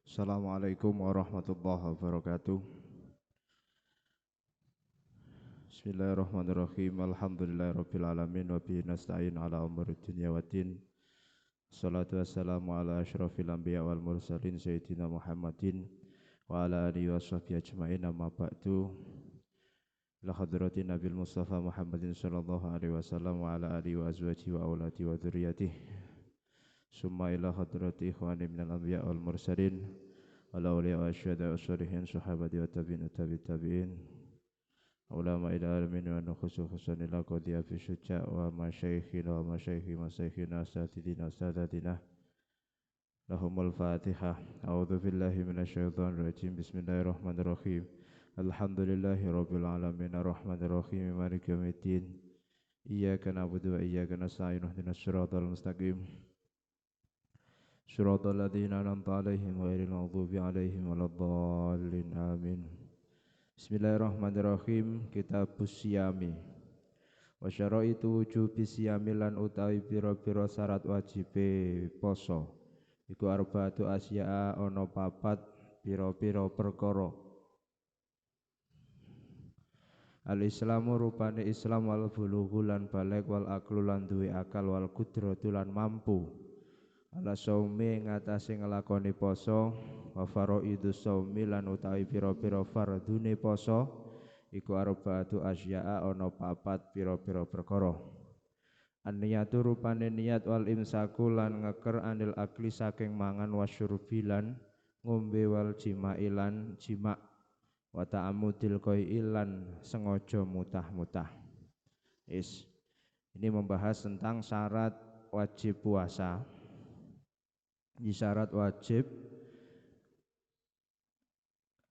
Assalamualaikum warahmatullahi wabarakatuh. Bismillahirrahmanirrahim. Alhamdulillahirabbil alamin wa bihi nasta'in ala umuri dunya waddin. Shalatu wassalamu ala asyrafil anbiya wal mursalin sayyidina Muhammadin wa ala alihi washabbihi ajmain, amma ba'du. La hadratin Nabil Mustafa Muhammadin sallallahu alaihi wasallam wa ala alihi wa azwajihi wa auladihi wa dzurriyyatihi. Summa ila hadrati ikhwani minal anbiya wal mursalin wal awliya wa asyhadu wassalihin sahabati wa tabi'in ulama ila alamin wa nukhusu khususan ila qadiyah fi syuja' wa masyayikhina wa masyayikhina asatidina asatatina lahumul fatihah. A'udhu billahi minasyaitonir rajim. Bismillahirrahmanirrahim. Alhamdulillahi rabbil alamin arrahmanirrahim maliki yaumiddin. Iyyaka na'budu wa iyyaka nasta'in ihdinas siratal mustaqim siratal ladzina an'amta 'alaihim ghairil maghdubi 'alaihim waladdallin amin. Bismillahirrahmanirrahim. Kitabus Siyami. Wa syaraitu wujubi siyami lan utawi pira-pira syarat wajibe poso iku arba'atu asya'a, ana papat pira-pira perkara. Al-Islamu rupane Islam, wal bulughu lan baligh, wal aqlu lan duwe akal, wal qudratu lan mampu ala saumi ngatasi ngelakoni poso, wa faraidus saumi lan utawi pira-pira fardune poso iku arba'atu asya'a, ana papat pira-pira perkara. An-niyatu rupane niat, wal imsaku lan ngeker anil akli saking mangan, wasyurbi lan ngombe, wal jima'i lan jima', wa ta'amudil qai'i lan sengaja mutah-mutah. Ini membahas tentang syarat wajib puasa. Ini syarat wajib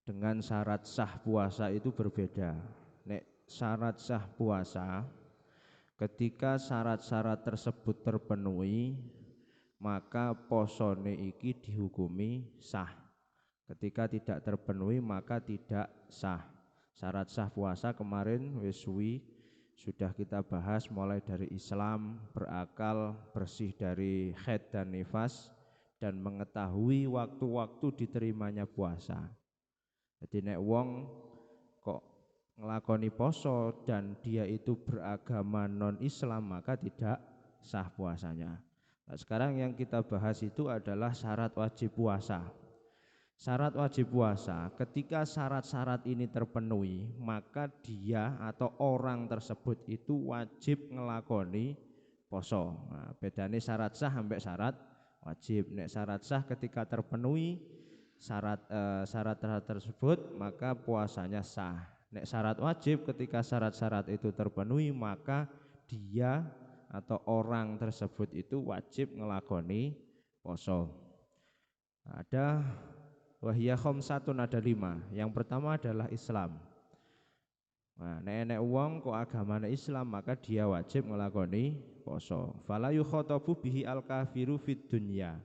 dengan syarat sah puasa itu berbeda. Nek syarat sah puasa, ketika syarat-syarat tersebut terpenuhi, maka posone iki dihukumi sah. Ketika tidak terpenuhi, maka tidak sah. Syarat sah puasa kemarin wis sudah kita bahas, mulai dari Islam, berakal, bersih dari haid dan nifas, dan mengetahui waktu-waktu diterimanya puasa. Jadi nek wong kok ngelakoni poso dan dia itu beragama non-Islam, maka tidak sah puasanya. Nah, sekarang yang kita bahas itu adalah syarat wajib puasa. Syarat wajib puasa, ketika syarat-syarat ini terpenuhi, maka dia atau orang tersebut itu wajib ngelakoni poso. Nah, bedanya syarat sah sampai syarat wajib. Nek syarat sah ketika terpenuhi syarat tersebut, maka puasanya sah. Nek syarat wajib, ketika syarat-syarat itu terpenuhi, maka dia atau orang tersebut itu wajib ngelakoni poso. Ada wahya khamsatun, ada 5. Yang pertama adalah Islam. Nah, nek wong kok agamane Islam, maka dia wajib ngelakoni poso. Fala yukhatabu bihi al-kafiru fid dunya.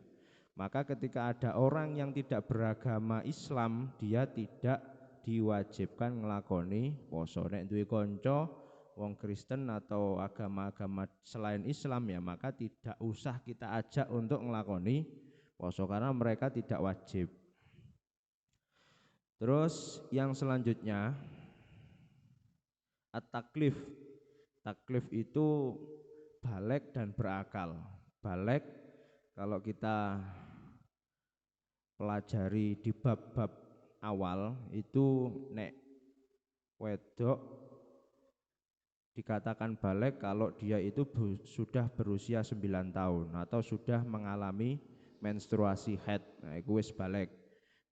Maka ketika ada orang yang tidak beragama Islam, dia tidak diwajibkan ngelakoni poso. Nek duwe kanca wong Kristen atau agama-agama selain Islam, ya maka tidak usah kita ajak untuk ngelakoni poso karena mereka tidak wajib. Terus yang selanjutnya at-taklif. Taklif itu baligh dan berakal. Baligh kalau kita pelajari di bab-bab awal itu, nek wedok dikatakan baligh kalau dia itu sudah berusia 9 tahun atau sudah mengalami menstruasi haid. Nah, iku wis baligh.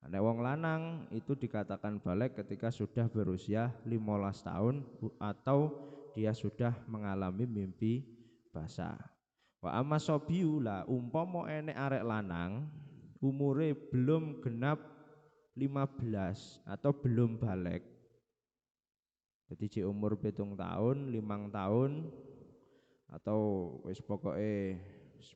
Nek wong lanang itu dikatakan baligh ketika sudah berusia 15 tahun atau dia sudah mengalami mimpi basah. Wa amma sobiu, la umpama enek arek lanang umure belum genap 15 atau belum baligh. Jadi cik umur 7 tahun, 5 tahun atau wis pokoke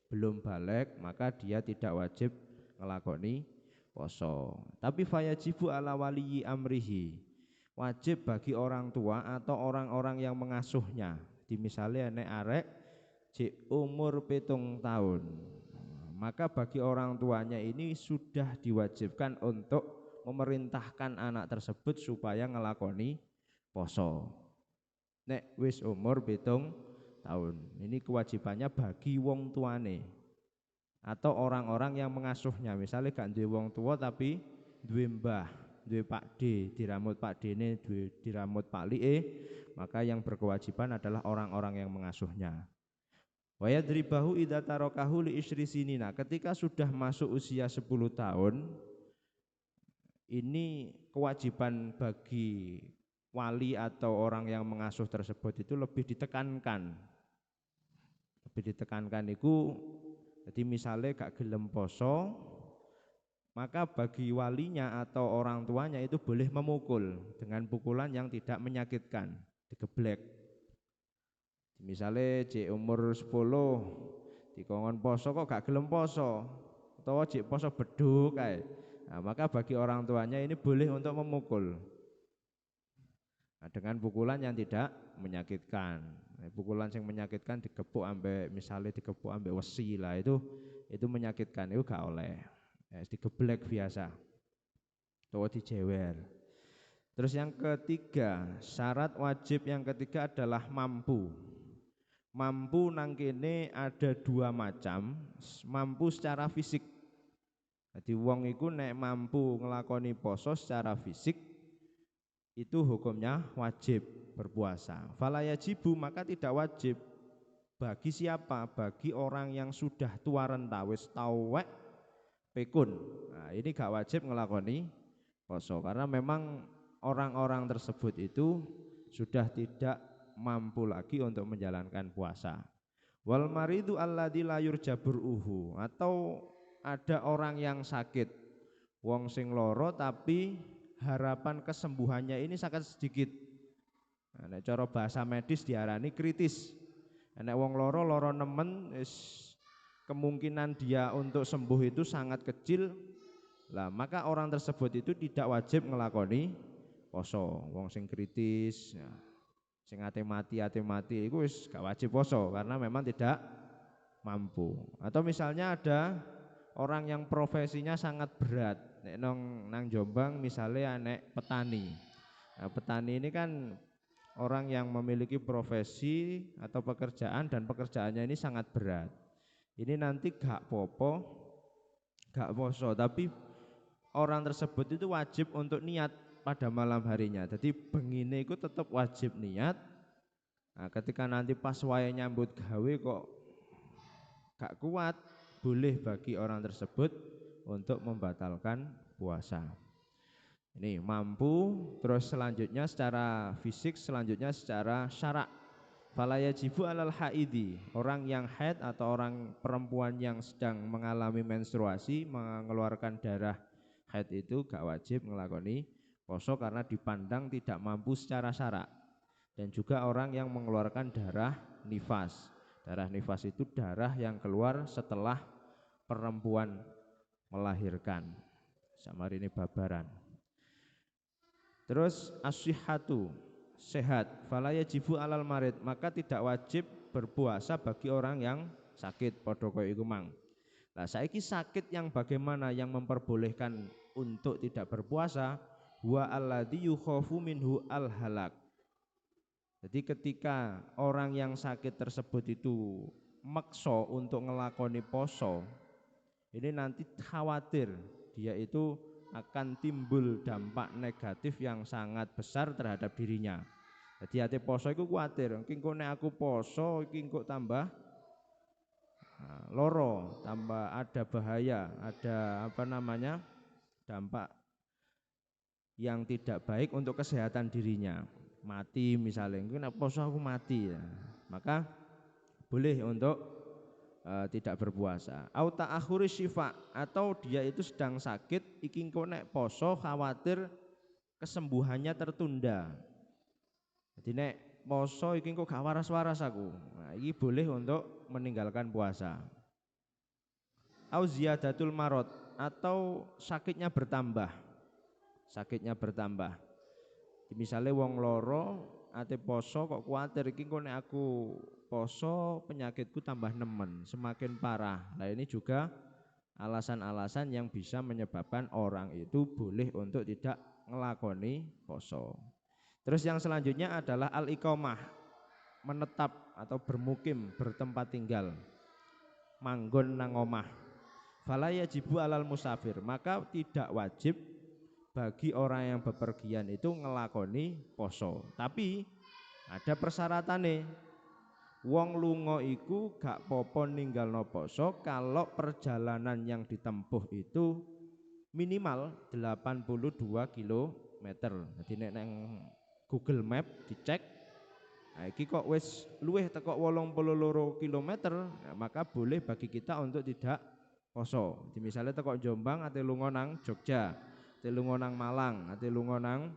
belum baligh, maka dia tidak wajib ngelakoni poso. Tapi fayajibu ala waliyi amrihi, wajib bagi orang tua atau orang-orang yang mengasuhnya. Di misalnya nek arek cik umur 7 tahun, maka bagi orang tuanya ini sudah diwajibkan untuk memerintahkan anak tersebut supaya ngelakoni poso. Nek wis umur 7 tahun, ini kewajibannya bagi wong tuane atau orang-orang yang mengasuhnya. Misalnya gak duwe wong tua tapi duwe mbah, duwe Pak D, diramut Pak D ini, diramut Pak Lie, maka yang berkewajiban adalah orang-orang yang mengasuhnya. Wa yadribahu idza tarakahu li isri sinina, ketika sudah masuk usia 10 tahun, ini kewajiban bagi wali atau orang yang mengasuh tersebut itu lebih ditekankan. Lebih ditekankan itu, jadi misalnya gak gelem poso, maka bagi walinya atau orang tuanya itu boleh memukul dengan pukulan yang tidak menyakitkan, digeblek. Misalnya cek umur 10 dikongkon poso kok gak gelem poso, atau cek poso beduk kayak. Nah, maka bagi orang tuanya ini boleh untuk memukul. Nah, dengan pukulan yang tidak menyakitkan. Nah, pukulan yang menyakitkan digepuk ambek, misalnya digepuk ambek wesi lah, itu menyakitkan, itu gak oleh. Digeblek biasa atau dijewer. Terus yang ketiga, syarat wajib yang ketiga adalah mampu. Mampu nang kene ada 2 macam, mampu secara fisik. Jadi wong iku nek mampu ngelakoni poso secara fisik, itu hukumnya wajib berpuasa. Fala yajibu, maka tidak wajib. Bagi siapa? Bagi orang yang sudah tua renta, wis tau wek pikun. Nah, ini gak wajib ngelakoni poso karena memang orang-orang tersebut itu sudah tidak mampu lagi untuk menjalankan puasa. Wal maridu alladzi la yurjaburuhu, atau ada orang yang sakit, wong sing loro tapi harapan kesembuhannya ini sangat sedikit. Nah, cara bahasa medis diarani kritis. Nek wong loro nemen, kemungkinan dia untuk sembuh itu sangat kecil. Lah, maka orang tersebut itu tidak wajib ngelakoni poso. Wong sing kritis, ya, sing ate mati iku wis gak wajib poso karena memang tidak mampu. Atau misalnya ada orang yang profesinya sangat berat, nek nang Jombang misalnya nek petani. Nah, petani ini kan orang yang memiliki profesi atau pekerjaan dan pekerjaannya ini sangat berat. Ini nanti gak popo, gak poso, tapi orang tersebut itu wajib untuk niat pada malam harinya. Jadi bengine itu tetap wajib niat. Nah, ketika nanti pas wae nyambut gawe kok gak kuat, boleh bagi orang tersebut untuk membatalkan puasa. Ini mampu. Terus selanjutnya secara fisik, selanjutnya secara syarak. Fala yajibu alal haidi, orang yang haid atau orang perempuan yang sedang mengalami menstruasi, mengeluarkan darah haid itu gak wajib ngelakoni poso karena dipandang tidak mampu secara syarak. Dan juga orang yang mengeluarkan darah nifas. Darah nifas itu darah yang keluar setelah perempuan melahirkan. Samari ini babaran. Terus as-sihhatu, sehat. Fala yajibu alal marid, maka tidak wajib berpuasa bagi orang yang sakit. Padha kaya iku mang. Nah, saiki sakit yang bagaimana yang memperbolehkan untuk tidak berpuasa? Wa alladzi yukhafu minhu al-halak. Jadi ketika orang yang sakit tersebut itu makso untuk ngelakoni poso, ini nanti khawatir dia itu akan timbul dampak negatif yang sangat besar terhadap dirinya. Jadi hati poso itu khawatir, engko nek aku poso iki engko tambah loro, tambah ada bahaya, ada dampak yang tidak baik untuk kesehatan dirinya. Mati misalnya, mungkin poso aku mati ya, maka boleh untuk tidak berpuasa. Au ta'akhuri syifa, atau dia itu sedang sakit, iki engko nek poso khawatir kesembuhannya tertunda. Jadi nek poso iki engko gak waras-waras aku. Nah, iki boleh untuk meninggalkan puasa. Au ziyadatul marad, atau sakitnya bertambah. Sakitnya bertambah. Misalnya wong loro ate poso kok kuatir iki kok nek aku poso penyakitku tambah nemen, semakin parah. Nah, ini juga alasan-alasan yang bisa menyebabkan orang itu boleh untuk tidak ngelakoni poso. Terus yang selanjutnya adalah al-iqamah, menetap atau bermukim, bertempat tinggal, manggon nang omah. Fala yajibu alal musafir, maka tidak wajib bagi orang yang bepergian itu ngelakoni poso. Tapi ada persyaratannya. Wong lunga iku gak popo ninggalno poso kalau perjalanan yang ditempuh itu minimal 82 kilometer. Jadi nek nang Google Map dicek, nah iki kok wis luwih teko 82 kilometer, nah, maka boleh bagi kita untuk tidak poso. Di misalnya teko Jombang ate lunga nang Jogja, ate lunga nang Malang, ate lunga nang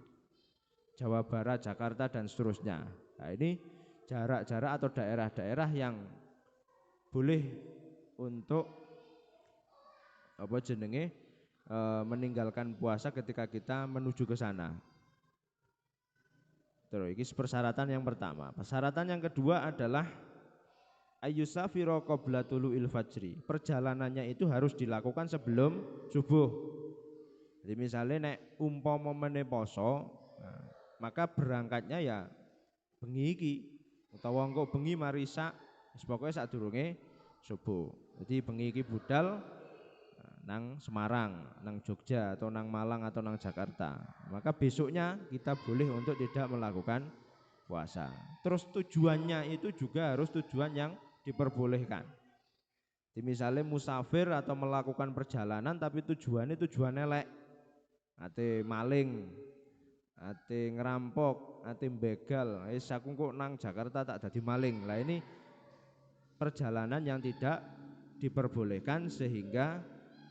Jawa Barat, Jakarta dan seterusnya. Nah, ini jarak-jarak atau daerah-daerah yang boleh untuk apa jenenge meninggalkan puasa ketika kita menuju ke sana. Terus ini persyaratan yang pertama. Persyaratan yang kedua adalah ayyusafiro qabla tulu'il fajri. Perjalanannya itu harus dilakukan sebelum subuh. Jadi misalnya nek umpama mene poso, nah, maka berangkatnya ya bengi iki utawa engko bengi mari sak pokoke sadurunge subuh. Jadi bengi iki budal nang Semarang, nang Jogja atau nang Malang atau nang Jakarta. Maka besoknya kita boleh untuk tidak melakukan puasa. Terus tujuannya itu juga harus tujuan yang diperbolehkan. Jadi misalnya musafir atau melakukan perjalanan tapi tujuannya tujuan elek, ate maling, ate ngerampok, ate begal, aku kok nang Jakarta tak dadi maling. Lah ini perjalanan yang tidak diperbolehkan sehingga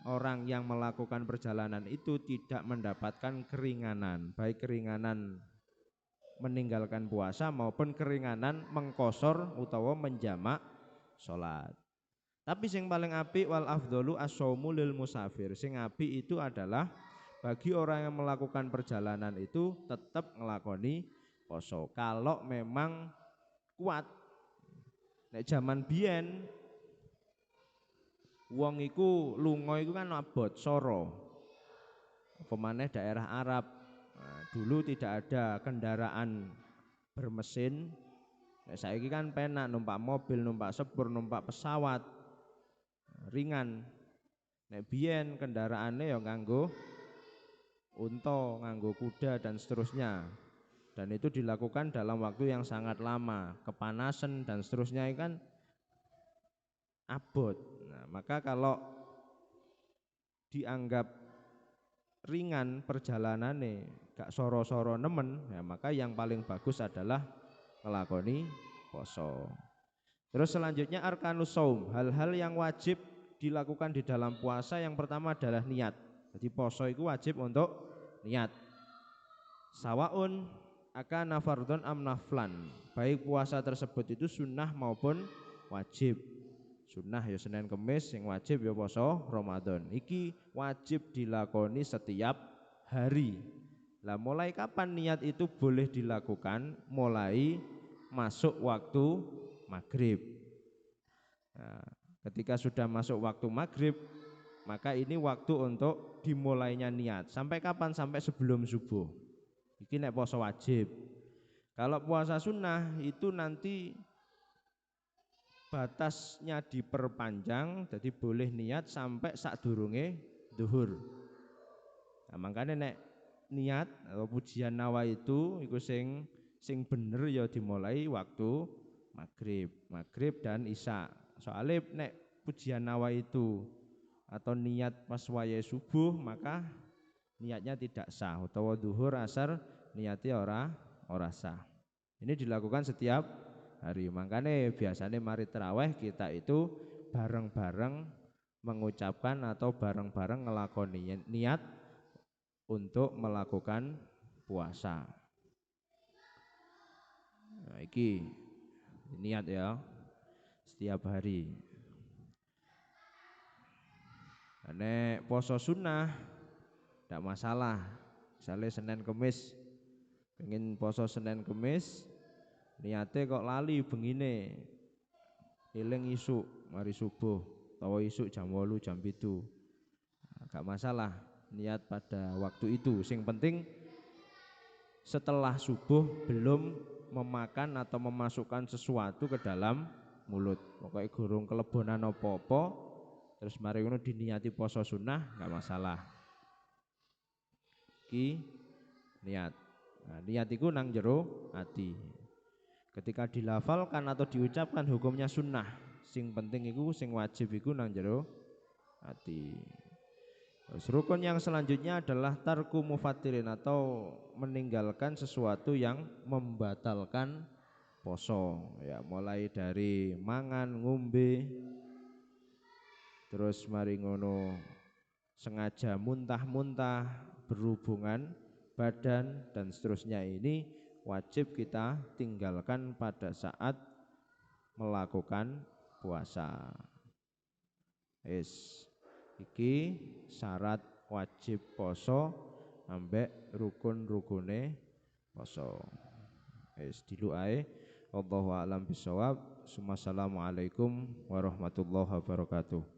orang yang melakukan perjalanan itu tidak mendapatkan keringanan, baik keringanan meninggalkan puasa maupun keringanan mengkosor utawa menjamak sholat. Tapi sing paling apik wal afdhalu as-shaumu lil musafir. Sing apik itu adalah bagi orang yang melakukan perjalanan itu tetap ngelakoni poso kalau memang kuat. Nek zaman biyen wong iku lunga iku kan abot soro. Pemaneh daerah Arab. Nah, dulu tidak ada kendaraan bermesin. Nek saiki kan penak numpak mobil, numpak sepur, numpak pesawat ringan. Nek biyen kendaraannya ya nganggo unta, nganggo kuda dan seterusnya. Dan itu dilakukan dalam waktu yang sangat lama, kepanasan dan seterusnya kan abot. Nah, maka kalau dianggap ringan perjalanannya, gak soro-soro nemen, ya maka yang paling bagus adalah ngelakoni poso. Terus selanjutnya arkanus shaum, hal-hal yang wajib dilakukan di dalam puasa. Yang pertama adalah niat. Jadi poso itu wajib untuk niat. Sawaun akana fardhon am naflan, baik puasa tersebut itu sunnah maupun wajib. Sunnah ya Senin Kemis, yang wajib ya poso Ramadan. Iki wajib dilakoni setiap hari. Lah mulai kapan niat itu boleh dilakukan? Mulai masuk waktu maghrib. Nah, ketika sudah masuk waktu maghrib, maka ini waktu untuk dimulainya niat. Sampai kapan? Sampai sebelum subuh. Iki nek poso wajib. Kalau puasa sunnah itu nanti batasnya diperpanjang, jadi boleh niat sampai sadurunge duhur. Nah, makanya nek niat atau pujian nawa itu iku sing bener ya dimulai waktu maghrib dan isya. Soalnya nek pujian nawa itu atau niat pas waya subuh maka niatnya tidak sah, utawa duhur asar niatnya ora sah. Ini dilakukan setiap hari. Makanya biasanya mari terawih kita itu bareng-bareng mengucapkan atau bareng-bareng ngelakoni niat untuk melakukan puasa. Nah, iki niat ya setiap hari. Nek poso sunnah tidak masalah. Misalnya Senin Kemis, pengen poso Senin Kemis, niate kok lali bengine, eling isuk mari subuh, tawa isuk jam 8 jam 7. gak masalah niat pada waktu itu. Sing penting setelah subuh belum memakan atau memasukkan sesuatu ke dalam mulut. Pokoknya gurung kelebonan apa-apa, terus mari ngono diniati poso sunnah, gak masalah. Ki niat. Nah, niat iku nang jero ati. Ketika dilafalkan atau diucapkan hukumnya sunnah. Sing penting iku, sing wajib iku nang jero ati. Terus rukun yang selanjutnya adalah tarku mufattirin atau meninggalkan sesuatu yang membatalkan poso. Ya, mulai dari mangan, ngombe, terus mari ngono sengaja muntah-muntah, berhubungan badan dan seterusnya, ini wajib kita tinggalkan pada saat melakukan puasa. Iki syarat wajib poso ambek rukun-rukune poso. Dilu ae. Wallahu a'lam bishawab. Assalamualaikum warahmatullahi wabarakatuh.